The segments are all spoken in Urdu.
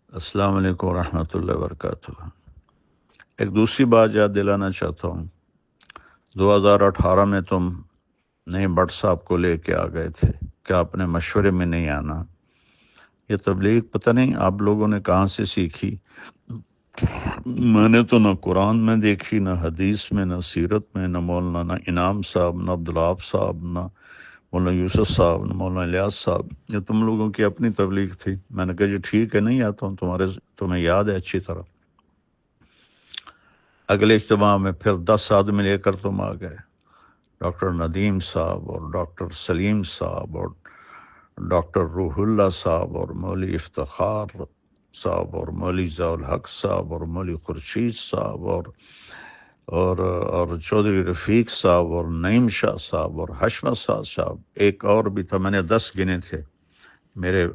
السلام علیکم ورحمۃ اللہ وبرکاتہ۔ ایک دوسری بات یاد دلانا چاہتا ہوں، 2018 میں تم نئے بٹ صاحب کو لے کے آ گئے تھے کہ آپ نے مشورے میں نہیں آنا۔ یہ تبلیغ پتہ نہیں آپ لوگوں نے کہاں سے سیکھی۔ میں نے تو نہ قرآن میں دیکھی، نہ حدیث میں، نہ سیرت میں، نہ مولانا انعام صاحب، نہ عبدالوہاب صاحب، نہ مولانا یوسف صاحب، نہ مولانا الیاس صاحب۔ یہ تم لوگوں کی اپنی تبلیغ تھی۔ میں نے کہا جی ٹھیک ہے، نہیں آتا ہوں، تمہیں یاد ہے اچھی طرح۔ اگلے اجتماع میں پھر 10 آدمی لے کر تم آ گئے، ڈاکٹر ندیم صاحب اور ڈاکٹر سلیم صاحب اور ڈاکٹر روح اللہ صاحب اور مولوی افتخار صاحب اور مولوی ضیاء الحق صاحب اور مولوی خورشید صاحب اور چودھری رفیق صاحب اور نعیم شاہ صاحب اور حشمت صاحب، ایک اور بھی تھا، میں نے 10 گنے تھے میرے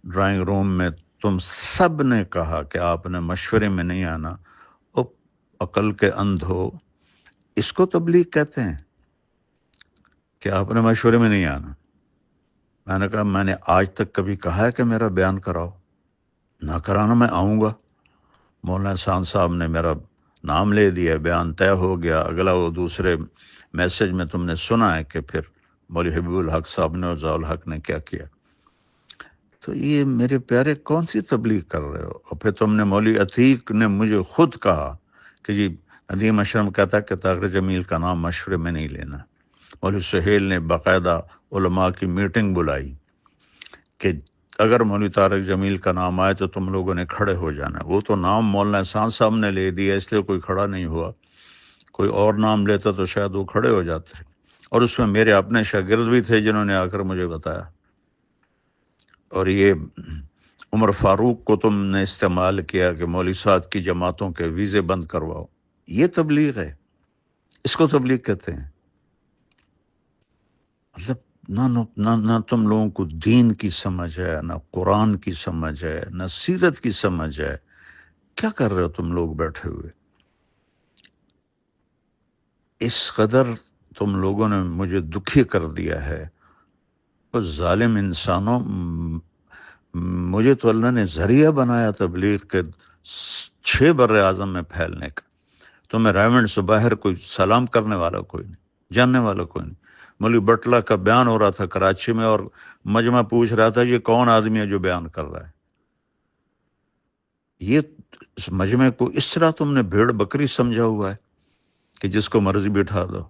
ڈرائنگ روم میں۔ تم سب نے کہا کہ آپ نے مشورے میں نہیں آنا۔ او عقل کے اندھو، اس کو تبلیغ کہتے ہیں کہ آپ نے مشورے میں نہیں آنا؟ میں نے کہا میں نے آج تک کبھی کہا ہے کہ میرا بیان کراؤ؟ نہ کرانا میں آؤں گا۔ مولانا احسان صاحب نے میرا نام لے دیا، بیان طے ہو گیا۔ اگلا وہ دوسرے میسج میں تم نے سنا ہے کہ پھر مولوی حبیب الحق صاحب نے اور ضیاء الحق نے کیا کیا۔ تو یہ میرے پیارے کون سی تبلیغ کر رہے ہو؟ اور پھر تم نے مولوی عتیق نے مجھے خود کہا کہ جی ندیم اشرم کہتا ہے کہ طاہر جمیل کا نام مشورے میں نہیں لینا۔ مولوی سہیل نے باقاعدہ علماء کی میٹنگ بلائی کہ اگر مولوی طارق جمیل کا نام آئے تو تم لوگوں نے کھڑے ہو جانا۔ وہ تو نام مولانا احسان صاحب نے لے دیا اس لیے کوئی کھڑا نہیں ہوا، کوئی اور نام لیتا تو شاید وہ کھڑے ہو جاتے۔ اور اس میں میرے اپنے شاگرد بھی تھے جنہوں نے آ کر مجھے بتایا۔ اور یہ عمر فاروق کو تم نے استعمال کیا کہ مولوی صاحب کی جماعتوں کے ویزے بند کرواؤ۔ یہ تبلیغ ہے، اس کو تبلیغ کہتے ہیں؟ مطلب نہ تم لوگوں کو دین کی سمجھ ہے، نہ قرآن کی سمجھ ہے، نہ سیرت کی سمجھ ہے۔ کیا کر رہے ہو تم لوگ بیٹھے ہوئے؟ اس قدر تم لوگوں نے مجھے دکھی کر دیا ہے۔ اس ظالم انسانوں، مجھے تو اللہ نے ذریعہ بنایا تبلیغ کے 6 بر اعظم میں پھیلنے کا۔ تو میں ریونڈ سے باہر کوئی سلام کرنے والا کوئی نہیں، جاننے والا کوئی نہیں۔ مولوی بٹلہ کا بیان ہو رہا تھا کراچی میں اور مجمع پوچھ رہا تھا یہ کون آدمی ہے جو بیان کر رہا ہے؟ یہ اس مجمع کو اس طرح تم نے بھیڑ بکری سمجھا ہوا ہے کہ جس کو مرضی بٹھا دو۔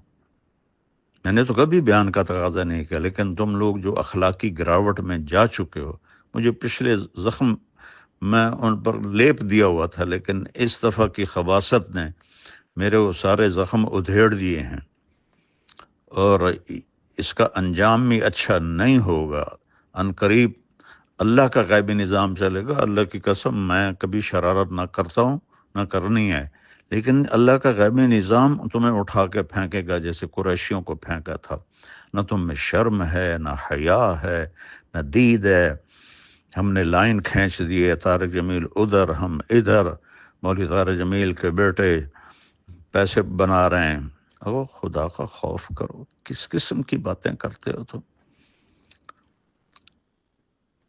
میں نے تو کبھی بیان کا تقاضا نہیں کیا، لیکن تم لوگ جو اخلاقی گراوٹ میں جا چکے ہو، مجھے پچھلے زخم میں ان پر لیپ دیا ہوا تھا، لیکن اس دفعہ کی خباثت نے میرے وہ سارے زخم ادھیڑ دیے ہیں، اور اس کا انجام بھی اچھا نہیں ہوگا۔ ان قریب اللہ کا غیبی نظام چلے گا۔ اللہ کی قسم میں کبھی شرارت نہ کرتا ہوں، نہ کرنی ہے، لیکن اللہ کا غیبی نظام تمہیں اٹھا کے پھینکے گا جیسے قریشیوں کو پھینکا تھا۔ نہ تم میں شرم ہے، نہ حیا ہے، نہ دید ہے۔ ہم نے لائن کھینچ دی ہے، طارق جمیل ادھر، ہم ادھر، مولوی طارق جمیل کے بیٹے پیسے بنا رہے ہیں۔ او خدا کا خوف کرو، کس قسم کی باتیں کرتے ہو تم؟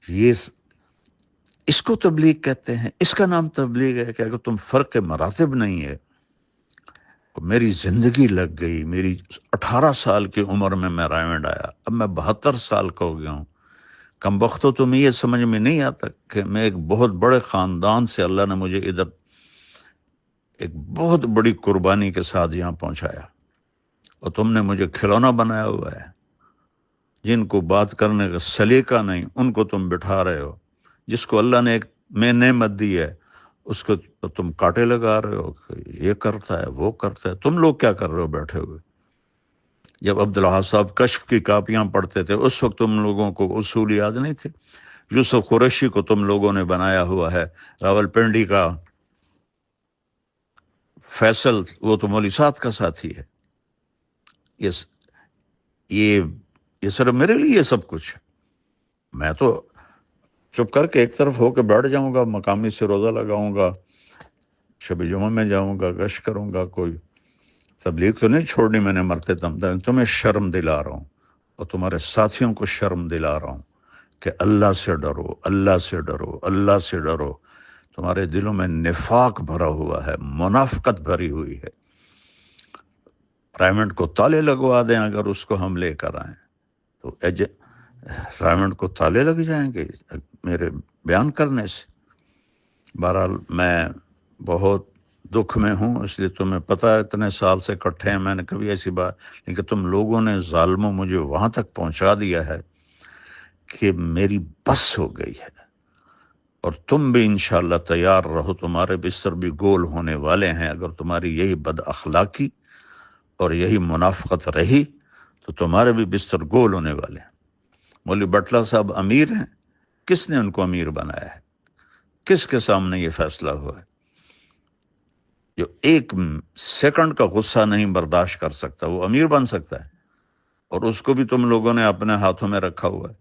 یہ اس کو تبلیغ کہتے ہیں؟ اس کا نام تبلیغ ہے کہ اگر تم فرق مراتب نہیں ہے؟ میری زندگی لگ گئی، میری 18 سال کی عمر میں رائمنڈ آیا، اب میں 72 سال کا ہو گیا ہوں۔ کم بختو تمہیں یہ سمجھ میں نہیں آتا کہ میں ایک بہت بڑے خاندان سے اللہ نے مجھے ادھر ایک بہت بڑی قربانی کے ساتھ یہاں پہنچایا، اور تم نے مجھے کھلونا بنایا ہوا ہے۔ جن کو بات کرنے کا سلیقہ نہیں ان کو تم بٹھا رہے ہو، جس کو اللہ نے ایک میں نعمت دی ہے اس کو تم کاٹے لگا رہے ہو کہ یہ کرتا ہے وہ کرتا ہے۔ تم لوگ کیا کر رہے ہو بیٹھے ہوئے؟ جب عبدالوہاب صاحب کشف کی کاپیاں پڑھتے تھے اس وقت تم لوگوں کو اصول یاد نہیں تھے؟ یوسف قریشی کو تم لوگوں نے بنایا ہوا ہے، راول پنڈی کا فیصل وہ تو مولوی صاحب کا ساتھی ہے۔ یہ صرف میرے لیے یہ سب کچھ ہے؟ میں تو چپ کر کے ایک طرف ہو کے بیٹھ جاؤں گا، مقامی سے روزہ لگاؤں گا، شب جمعہ میں جاؤں گا، گشت کروں گا، کوئی تبلیغ تو نہیں چھوڑنی میں نے مرتے دم تک۔ تمہیں شرم دلا رہا ہوں اور تمہارے ساتھیوں کو شرم دلا رہا ہوں کہ اللہ سے ڈرو، اللہ سے ڈرو، اللہ سے ڈرو. تمہارے دلوں میں نفاق بھرا ہوا ہے، منافقت بھری ہوئی ہے. پرائیویٹ کو تالے لگوا دیں اگر اس کو ہم لے کر آئیں تو پرائیویٹ کو تالے لگ جائیں گے میرے بیان کرنے سے. بہرحال میں بہت دکھ میں ہوں، اس لیے تمہیں پتہ ہے اتنے سال سے کٹھے ہیں، میں نے کبھی ایسی بات، لیکن تم لوگوں نے ظالموں مجھے وہاں تک پہنچا دیا ہے کہ میری بس ہو گئی ہے. اور تم بھی انشاءاللہ تیار رہو، تمہارے بستر بھی گول ہونے والے ہیں. اگر تمہاری یہی بد اخلاقی اور یہی منافقت رہی تو تمہارے بھی بستر گول ہونے والے ہیں. مولوی بٹلہ صاحب امیر ہیں، کس نے ان کو امیر بنایا ہے؟ کس کے سامنے یہ فیصلہ ہوا ہے؟ جو ایک سیکنڈ کا غصہ نہیں برداشت کر سکتا وہ امیر بن سکتا ہے؟ اور اس کو بھی تم لوگوں نے اپنے ہاتھوں میں رکھا ہوا ہے.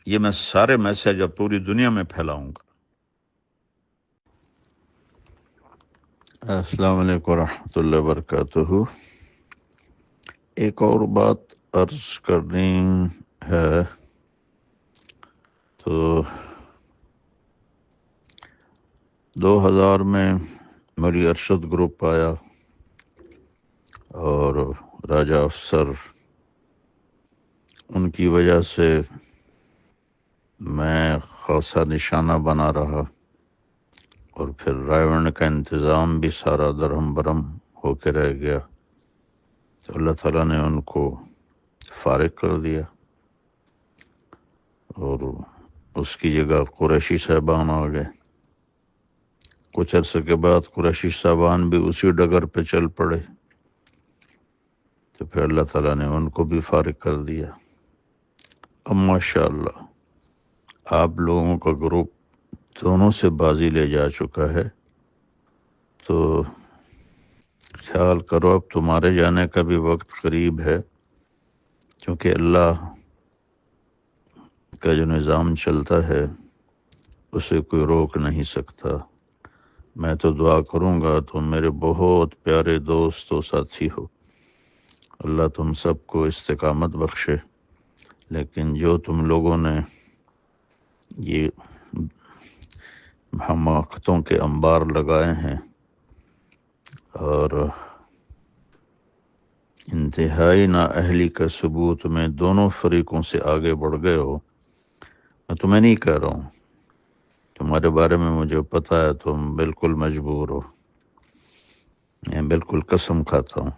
یہ میں سارے میسج اب پوری دنیا میں پھیلاؤں گا. السلام علیکم ورحمۃ اللہ وبرکاتہ. ایک اور بات عرض کرنی ہے. تو 2000 میں میری ارشد گروپ آیا اور راجہ افسر، ان کی وجہ سے میں خاصا نشانہ بنا رہا، اور پھر رائے کا انتظام بھی سارا درہم برہم ہو کے رہ گیا. تو اللہ تعالیٰ نے ان کو فارغ کر دیا اور اس کی جگہ قریشی صاحبان آ گئے. کچھ عرصے کے بعد قریشی صاحبان بھی اسی ڈگر پہ چل پڑے، تو پھر اللہ تعالیٰ نے ان کو بھی فارغ کر دیا. اب ماشاءاللہ آپ لوگوں کا گروپ دونوں سے بازی لے جا چکا ہے. تو خیال کرو اب تمہارے جانے کا بھی وقت قریب ہے، کیونکہ اللہ کا جو نظام چلتا ہے اسے کوئی روک نہیں سکتا. میں تو دعا کروں گا، تم میرے بہت پیارے دوست و ساتھی ہو، اللہ تم سب کو استقامت بخشے. لیکن جو تم لوگوں نے یہ حماقتوں کے انبار لگائے ہیں اور انتہائی نااہلی کا ثبوت میں دونوں فریقوں سے آگے بڑھ گئے ہو، میں تمہیں نہیں کہہ رہا ہوں، تمہارے بارے میں مجھے پتہ ہے تم بالکل مجبور ہو. میں بالکل قسم کھاتا ہوں،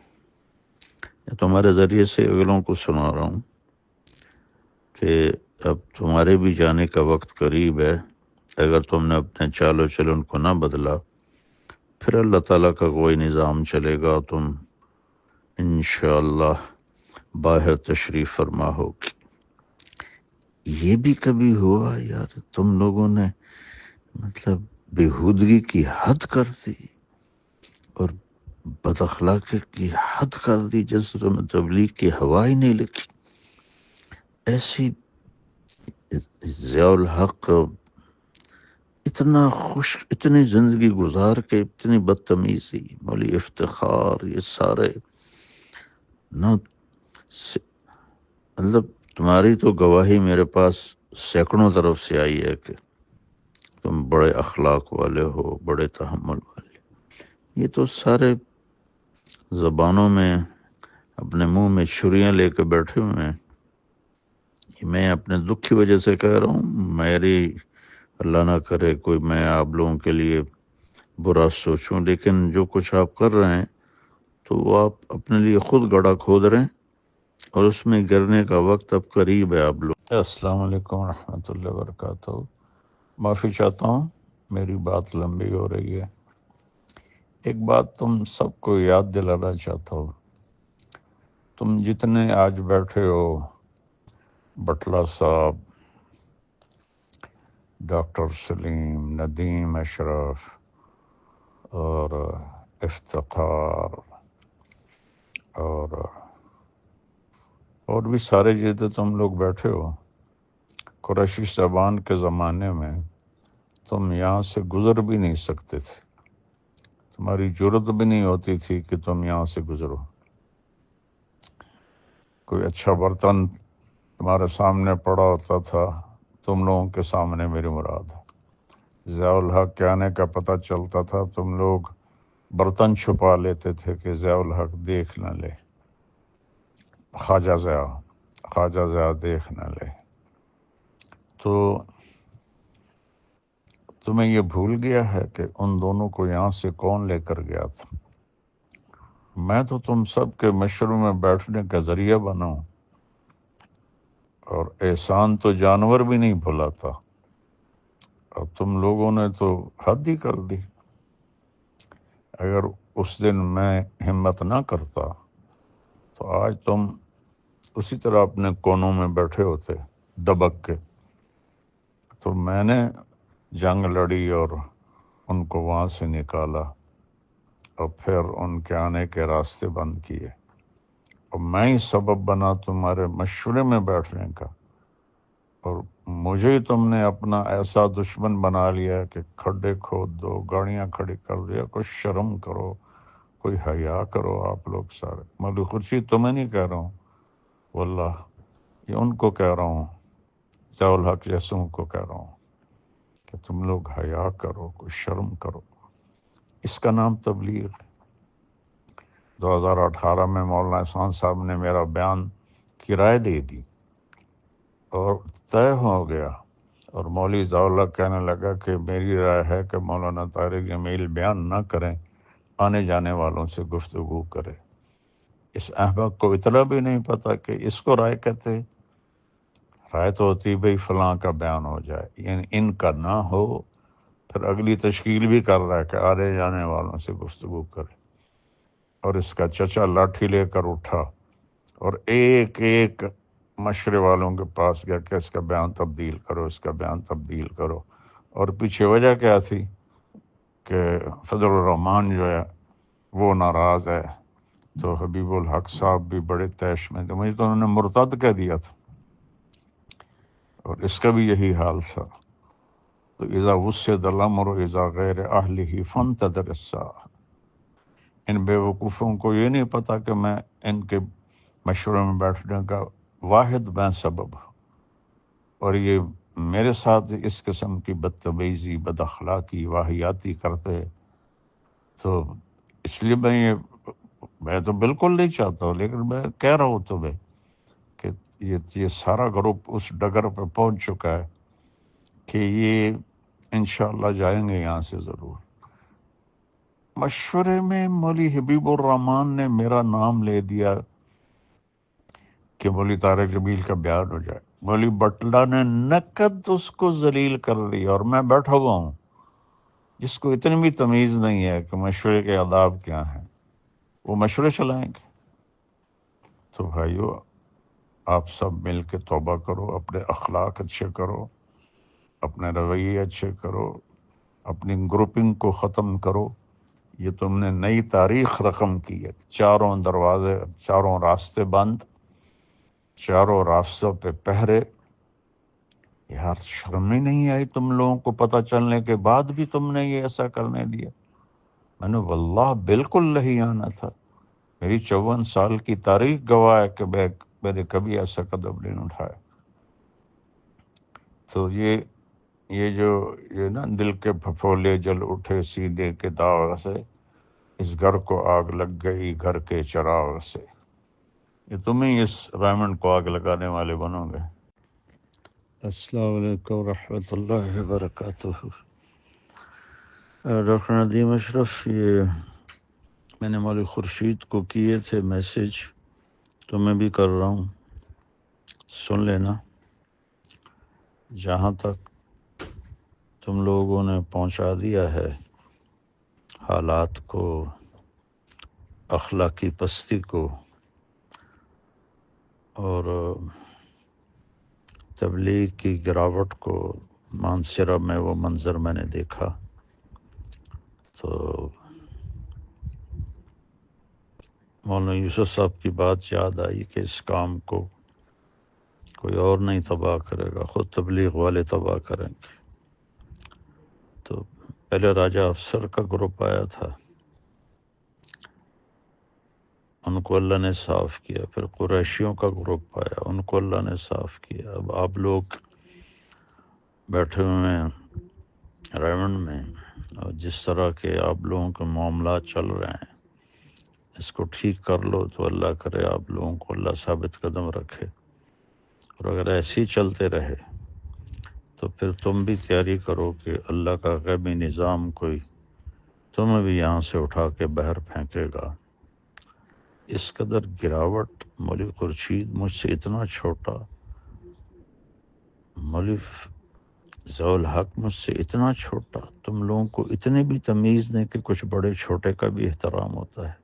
تمہارے ذریعے سے اگلوں کو سنا رہا ہوں کہ اب تمہارے بھی جانے کا وقت قریب ہے. اگر تم نے اپنے چال و چلن کو نہ بدلا پھر اللہ تعالیٰ کا کوئی نظام چلے گا، تم انشاءاللہ باہر تشریف فرما ہوگی. یہ بھی کبھی ہوا یار تم لوگوں نے مطلب بےہودگی کی حد کر دی اور بد اخلاقی کی حد کر دی، جس میں تبلیغ کی ہوا ہی نہیں لگی. ایسی ضیاء الحق اتنا خوش، اتنی زندگی گزار کے اتنی بدتمیزی، مولوی افتخار، یہ سارے نہ مطلب تمہاری تو گواہی میرے پاس سینکڑوں طرف سے آئی ہے کہ تم بڑے اخلاق والے ہو، بڑے تحمل والے. یہ تو سارے زبانوں میں اپنے منہ میں چھریاں لے کے بیٹھے ہوئے ہیں. میں اپنے دکھ کی وجہ سے کہہ رہا ہوں، میری اللہ نہ کرے کوئی میں آپ لوگوں کے لیے برا سوچوں، لیکن جو کچھ آپ کر رہے ہیں تو وہ آپ اپنے لیے خود گڑھا کھود رہے ہیں اور اس میں گرنے کا وقت اب قریب ہے. آپ لوگ السلام علیکم ورحمۃ اللہ وبرکاتہ. معافی چاہتا ہوں میری بات لمبی ہو رہی ہے. ایک بات تم سب کو یاد دلانا چاہتا ہوں، تم جتنے آج بیٹھے ہو، بٹلہ صاحب، ڈاکٹر سلیم، ندیم اشرف اور افتخار اور بھی سارے جتنے تم لوگ بیٹھے ہو، قریشی صاحبان کے زمانے میں تم یہاں سے گزر بھی نہیں سکتے تھے، تمہاری جرت بھی نہیں ہوتی تھی کہ تم یہاں سے گزرو. کوئی اچھا برتن تمہارے سامنے پڑا ہوتا تھا، تم لوگوں کے سامنے میری مراد ہے۔ ضیاء الحق کے آنے کا پتہ چلتا تھا، تم لوگ برتن چھپا لیتے تھے کہ ضیاء الحق دیکھ نہ لے، خواجہ ضیاء دیکھ نہ لے۔ تو تمہیں یہ بھول گیا ہے کہ ان دونوں کو یہاں سے کون لے کر گیا تھا؟ میں تو تم سب کے مشورے میں بیٹھنے کا ذریعہ بنا ہوں، اور احسان تو جانور بھی نہیں بھلاتا، اور تم لوگوں نے تو حد ہی کر دی۔ اگر اس دن میں ہمت نہ کرتا تو آج تم اسی طرح اپنے کونوں میں بیٹھے ہوتے دبک کے۔ تو میں نے جنگ لڑی اور ان کو وہاں سے نکالا، اور پھر ان کے آنے کے راستے بند کیے، اور میں ہی سبب بنا تمہارے مشورے میں بیٹھنے کا، اور مجھے ہی تم نے اپنا ایسا دشمن بنا لیا کہ کھڈے کھود دو، گاڑیاں کھڑی کر دیا۔ کچھ شرم کرو، کوئی حیا کرو آپ لوگ سارے۔ مولوی خورشید تمہیں نہیں کہہ رہا ہوں، واللہ یہ ان کو کہہ رہا ہوں، ضیاء الحق جیسوں کو کہہ رہا ہوں کہ تم لوگ حیا کرو، کوئی شرم کرو۔ اس کا نام تبلیغ ہے۔ 2018 میں مولانا احسان صاحب نے میرا بیان کی رائے دے دی اور طے ہو گیا، اور مولوی ضیاء الحق کہنے لگا کہ میری رائے ہے کہ مولانا طارق جمیل بیان نہ کریں، آنے جانے والوں سے گفتگو کرے۔ اس احمق کو اتنا بھی نہیں پتا کہ اس کو رائے کہتے۔ رائے تو ہوتی بھئی فلاں کا بیان ہو جائے، یعنی ان کا نہ ہو، پھر اگلی تشکیل بھی کر رہا ہے کہ آنے جانے والوں سے گفتگو کرے۔ اور اس کا چچا لاٹھی لے کر اٹھا اور ایک ایک مشورے والوں کے پاس گیا کہ اس کا بیان تبدیل کرو، اس کا بیان تبدیل کرو۔ اور پیچھے وجہ کیا تھی کہ فضل الرحمان جو ہے وہ ناراض ہے، تو حبیب الحق صاحب بھی بڑے تیش میں تھے، مجھے تو انہوں نے مرتد کہہ دیا تھا، اور اس کا بھی یہی حال تھا۔ تو اذا وسد الامر اذا غیر اہلہ فانتظر الساعہ۔ ان بے وقوفوں کو یہ نہیں پتا کہ میں ان کے مشورے میں بیٹھنے کا واحد میں سبب ہوں، اور یہ میرے ساتھ اس قسم کی بدتمیزی، بد اخلاقی، واہیاتی کرتے، تو اس لیے میں تو بالکل نہیں چاہتا ہوں، لیکن میں کہہ رہا ہوں تمہیں کہ یہ سارا گروپ اس ڈگر پہ پہنچ چکا ہے کہ یہ انشاءاللہ جائیں گے یہاں سے ضرور۔ مشورے میں مولوی حبیب الرحمان نے میرا نام لے دیا کہ مولوی طارق جمیل کا بیان ہو جائے۔ مولوی بٹلہ نے نقد اس کو ذلیل کر دیا، اور میں بیٹھا ہوا ہوں جس کو اتنی بھی تمیز نہیں ہے کہ مشورے کے آداب کیا ہیں، وہ مشورے چلائیں گے۔ تو بھائیو، آپ سب مل کے توبہ کرو، اپنے اخلاق اچھے کرو، اپنے رویے اچھے کرو، اپنی گروپنگ کو ختم کرو۔ یہ تم نے نئی تاریخ رقم کی ہے، چاروں دروازے، چاروں راستے بند، چاروں راستوں پہ پہرے۔ یار شرم ہی نہیں آئی تم لوگوں کو پتہ چلنے کے بعد بھی تم نے یہ ایسا کرنے دیا؟ میں نے واللہ بالکل نہیں آنا تھا، میری 54 سال کی تاریخ گواہ ہے کہ میں نے کبھی ایسا قدم نہیں اٹھایا۔ تو یہ نا دل کے پھپھولے جل اٹھے سینے کے داغ سے، اس گھر کو آگ لگ گئی گھر کے چراغ سے۔ یہ تم ہی اس رائمنڈ کو آگ لگانے والے بنو گے۔ السلام علیکم ورحمۃ اللہ وبرکاتہ۔ ڈاکٹر ندیم اشرف، یہ میں نے مولوی خورشید کو کیے تھے میسج، تو میں بھی کر رہا ہوں، سن لینا۔ جہاں تک تم لوگوں نے پہنچا دیا ہے حالات کو، اخلاقی پستی کو، اور تبلیغ کی گراوٹ کو، مانسرہ میں وہ منظر میں نے دیکھا، تو مولانا یوسف صاحب کی بات یاد آئی کہ اس کام کو کوئی اور نہیں تباہ کرے گا، خود تبلیغ والے تباہ کریں گے۔ تو پہلے راجہ افسر کا گروپ آیا تھا، ان کو اللہ نے صاف کیا، پھر قریشیوں کا گروپ آیا، ان کو اللہ نے صاف کیا۔ اب آپ لوگ بیٹھے ہوئے ہیں ریمنڈ میں، اور جس طرح کے آپ لوگوں کے معاملات چل رہے ہیں اس کو ٹھیک کر لو تو اللہ کرے آپ لوگوں کو اللہ ثابت قدم رکھے، اور اگر ایسے ہی چلتے رہے تو پھر تم بھی تیاری کرو کہ اللہ کا غیبی نظام کوئی تمہیں بھی یہاں سے اٹھا کے باہر پھینکے گا۔ اس قدر گراوٹ، مولوی خورشید مجھ سے اتنا چھوٹا، مولوی ضیاء الحق مجھ سے اتنا چھوٹا، تم لوگوں کو اتنی بھی تمیز نہیں کہ کچھ بڑے چھوٹے کا بھی احترام ہوتا ہے۔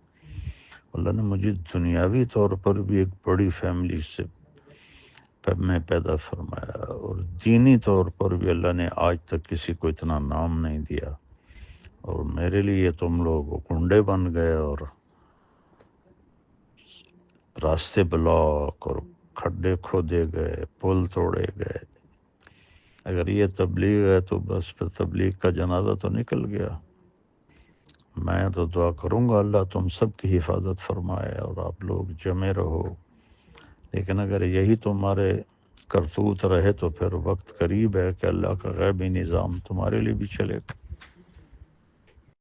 اللہ نے مجھے دنیاوی طور پر بھی ایک بڑی فیملی سے میں پیدا فرمایا، اور دینی طور پر بھی اللہ نے آج تک کسی کو اتنا نام نہیں دیا، اور میرے لیے تم لوگ کنڈے بن گئے اور راستے بلاک اور کھڈے کھودے گئے، پل توڑے گئے۔ اگر یہ تبلیغ ہے تو بس پھر تبلیغ کا جنازہ تو نکل گیا۔ میں تو دعا کروں گا اللہ تم سب کی حفاظت فرمائے اور آپ لوگ جمے رہو، لیکن اگر یہی تمہارے کرتوت رہے تو پھر وقت قریب ہے کہ اللہ کا غیبی نظام تمہارے لیے بھی چلے گا۔